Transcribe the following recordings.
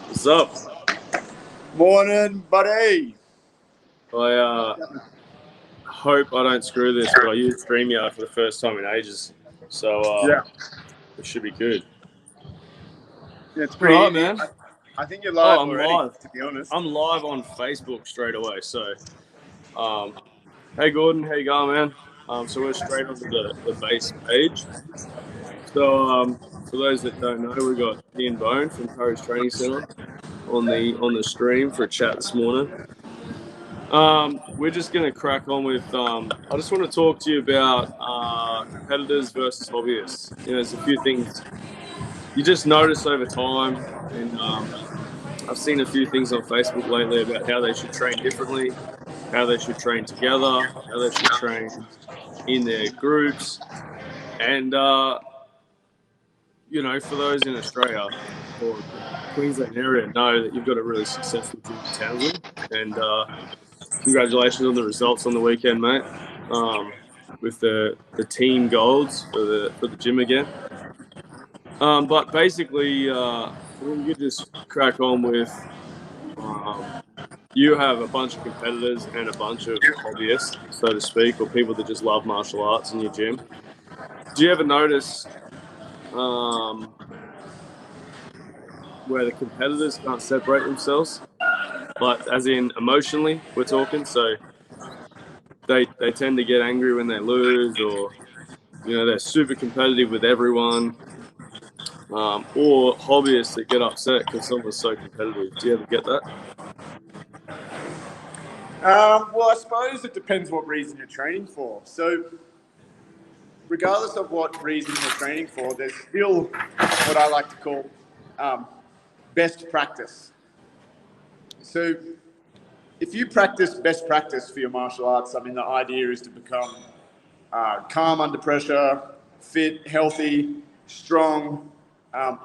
What's up? Morning, buddy. I hope I don't screw this, but I used StreamYard for the first time in ages, so it should be good. Yeah, it's pretty All right, easy. man. I think you're live I'm already, live. to be honest. I'm live on Facebook straight away. So, hey Gordon, how you going, man? So we're straight onto the base page. So, for those that don't know, we got Ian Bone from Courage Training Center on the stream for a chat this morning. We're just going to crack on with, I just want to talk to you about competitors versus hobbyists. You know, there's a few things you just notice over time, and I've seen a few things on Facebook lately about how they should train differently, how they should train together, how they should train in their groups. And, you know, for those in Australia or Queensland area know that you've got a really successful gym in Townsville, and congratulations on the results on the weekend, mate. With the team golds for the gym again. But basically, we could just crack on with. You have a bunch of competitors and a bunch of hobbyists, so to speak, or people that just love martial arts in your gym. Do you ever notice where the competitors can't separate themselves? Like, as in emotionally, we're talking. So they tend to get angry when they lose, or you know, they're super competitive with everyone. Or hobbyists that get upset because someone's so competitive. Do you ever get that? Well, I suppose it depends what reason you're training for. So, regardless of what reason you're training for, there's still what I like to call best practice. So, if you practice best practice for your martial arts, I mean, the idea is to become calm under pressure, fit, healthy, strong,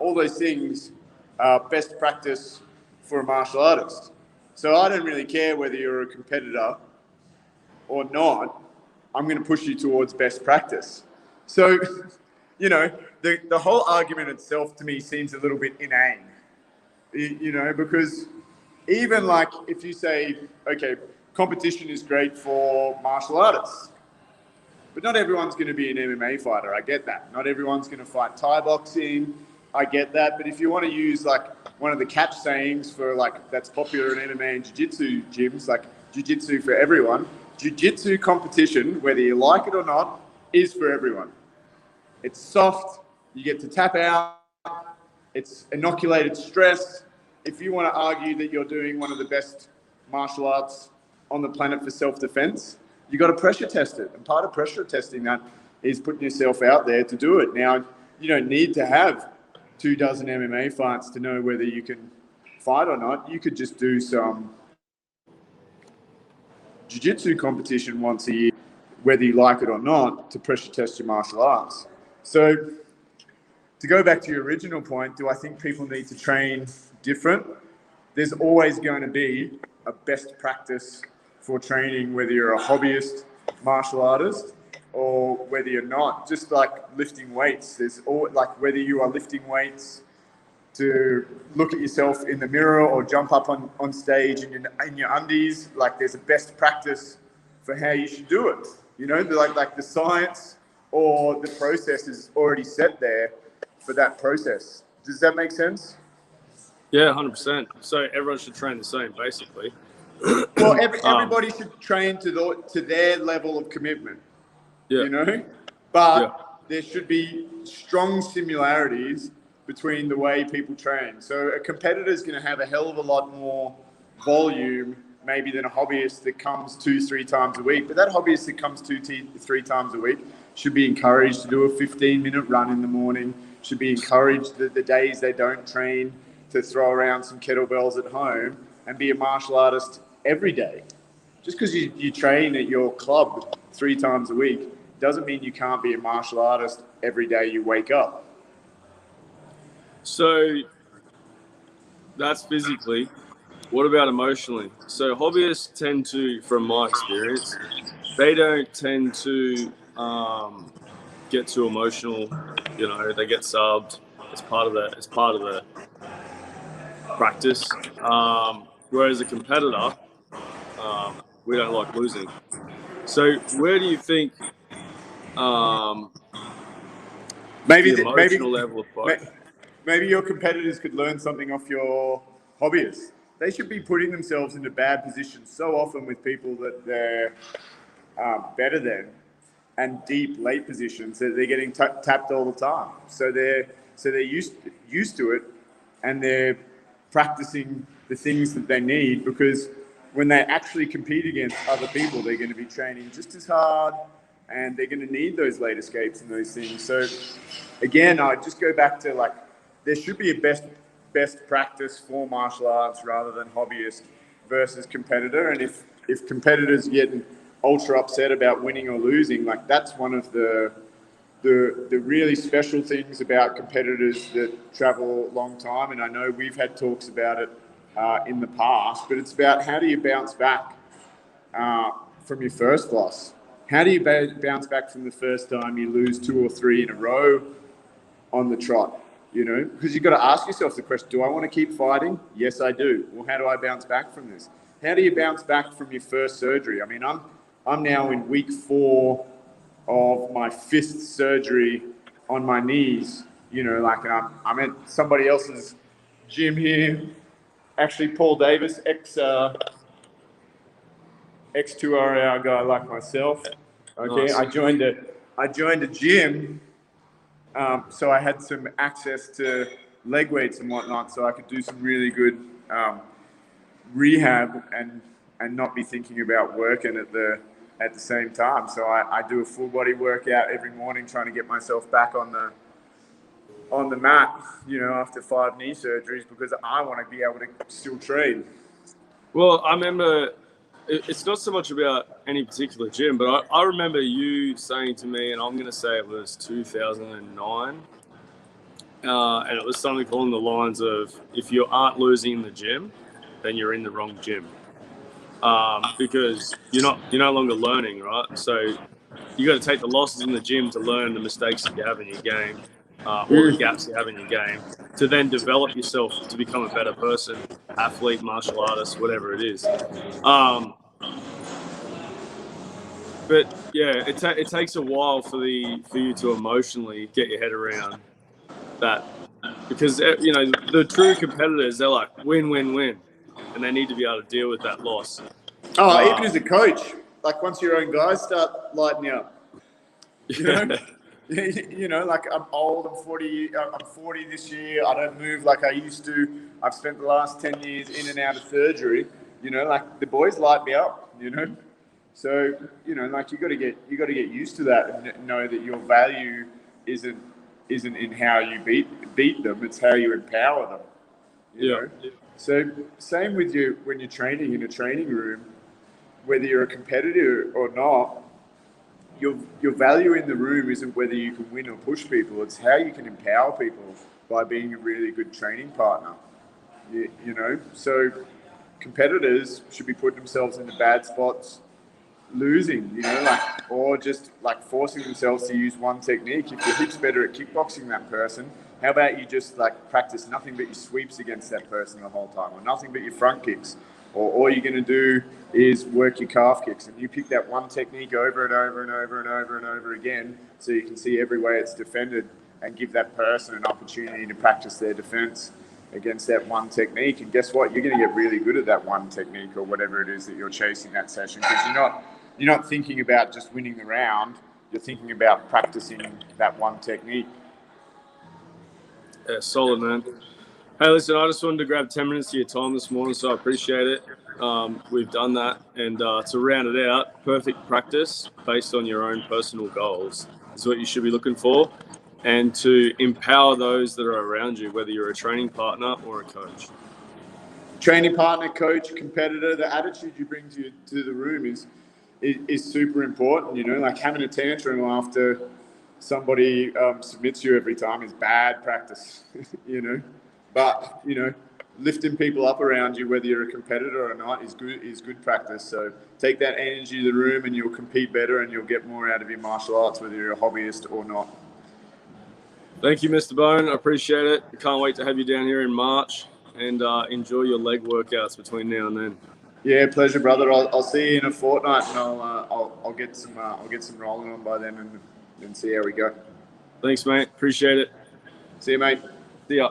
all those things are best practice for a martial artist. So I don't really care whether you're a competitor or not. I'm going to push you towards best practice. So, you know, the whole argument itself to me seems a little bit inane, you know, because even like if you say, okay, competition is great for martial artists, but not everyone's going to be an MMA fighter. I get that. Not everyone's going to fight Thai boxing. I get that. But if you want to use like one of the catch sayings for like that's popular in MMA and jiu-jitsu gyms, like jiu-jitsu for everyone, jiu-jitsu competition, whether you like it or not, is for everyone. It's soft. You get to tap out. It's inoculated stress. If you want to argue that you're doing one of the best martial arts on the planet for self-defense, you got to pressure test it. And part of pressure testing that is putting yourself out there to do it. Now, you don't need to have 24 MMA fights to know whether you can fight or not. You could just do some jiu-jitsu competition once a year, whether you like it or not, to pressure test your martial arts. So to go back to your original point, do I think people need to train different? There's always going to be a best practice for training, whether you're a hobbyist martial artist or whether you're not. Just like lifting weights, there's all like whether you are lifting weights to look at yourself in the mirror or jump up on stage in your undies. Like there's a best practice for how you should do it. You know, like the science or the process is already set there for that process. Does that make sense? Yeah, 100%. So everyone should train the same, basically. Well, everybody should train to their level of commitment. Yeah. You know, but there should be strong similarities between the way people train. So a competitor is going to have a hell of a lot more volume maybe than a hobbyist that comes 2-3 times a week. But that hobbyist that comes 2-3 times a week should be encouraged to do a 15-minute run in the morning, should be encouraged that the days they don't train to throw around some kettlebells at home and be a martial artist every day. Just because you train at your club 3 times a week doesn't mean you can't be a martial artist every day you wake up. So that's physically. What about emotionally? So hobbyists tend to, from my experience, they don't tend to get too emotional. You know, they get subbed. It's part of the practice. Whereas a competitor, we don't like losing. So where do you think Maybe, the emotional level of both? maybe your competitors could learn something off your hobbyists. They should be putting themselves into bad positions so often with people that they're better than, and deep late positions that they're getting tapped all the time. So they're used to it, and they're practicing the things that they need, because when they actually compete against other people, they're going to be training just as hard, and they're going to need those late escapes and those things. So again, I just go back to, like, there should be a best practice for martial arts rather than hobbyist versus competitor. And if competitors get ultra upset about winning or losing, like, that's one of the really special things about competitors that travel a long time. And I know we've had talks about it in the past, but it's about how do you bounce back from your first loss? How do you bounce back from the first time you lose 2 or 3 in a row on the trot? You know, because you've got to ask yourself the question, do I want to keep fighting? Yes, I do. Well, how do I bounce back from this? How do you bounce back from your first surgery? I mean, I'm now in week 4 of my 5th surgery on my knees. You know, like, I'm at somebody else's gym here. Actually, Paul Davis, ex-2RAR guy like myself. Okay, nice. I joined a gym, so I had some access to leg weights and whatnot, so I could do some really good rehab and not be thinking about working at the same time. So I do a full body workout every morning, trying to get myself back on the mat, you know, after 5 knee surgeries, because I want to be able to still train. Well, I remember, it's not so much about any particular gym, but I remember you saying to me, and I'm going to say it was 2009, and it was something along the lines of, if you aren't losing in the gym, then you're in the wrong gym, because you're no longer learning, right? So you got to take the losses in the gym to learn the mistakes that you have in your game, or the gaps you have in your game, to then develop yourself to become a better person, athlete, martial artist, whatever it is. But yeah, it takes a while for you to emotionally get your head around that, because, you know, the true competitors, they're like win, win, win, and they need to be able to deal with that loss. Even as a coach, like, once your own guys start lighting you up, you know. You know, like, I'm old, I'm 40 this year, I don't move like I used to. I've spent the last 10 years in and out of surgery, you know, like, the boys light me up, you know. So, you know, like, you got to get used to that, and know that your value isn't in how you beat them, it's how you empower them, you know. So same with you when you're training in a training room, whether you're a competitor or not. Your value in the room isn't whether you can win or push people. It's how you can empower people by being a really good training partner. You know, so competitors should be putting themselves into bad spots, losing, you know, like, or just like forcing themselves to use one technique. If your hip's better at kickboxing that person, how about you just, like, practice nothing but your sweeps against that person the whole time, or nothing but your front kicks? Or all you're going to do is work your calf kicks, and you pick that one technique over and over and over and over and over again, so you can see every way it's defended, and give that person an opportunity to practice their defense against that one technique. And guess what? You're going to get really good at that one technique, or whatever it is that you're chasing that session, because you're not thinking about just winning the round. You're thinking about practicing that one technique. Yeah, solid, man. Hey, listen, I just wanted to grab 10 minutes of your time this morning, so I appreciate it. We've done that, and to round it out, perfect practice based on your own personal goals is what you should be looking for, and to empower those that are around you, whether you're a training partner or a coach. Training partner, coach, competitor, the attitude you bring to the room is super important. You know, like, having a tantrum after somebody submits you every time is bad practice. You know. But, you know, lifting people up around you, whether you're a competitor or not, is good practice. So take that energy to the room, and you'll compete better, and you'll get more out of your martial arts, whether you're a hobbyist or not. Thank you, Mr. Bone. I appreciate it. I can't wait to have you down here in March. and enjoy your leg workouts between now and then. Yeah, pleasure, brother. I'll see you in a fortnight, and I'll get some rolling on by then, and see how we go. Thanks, mate. Appreciate it. See you, mate. See ya.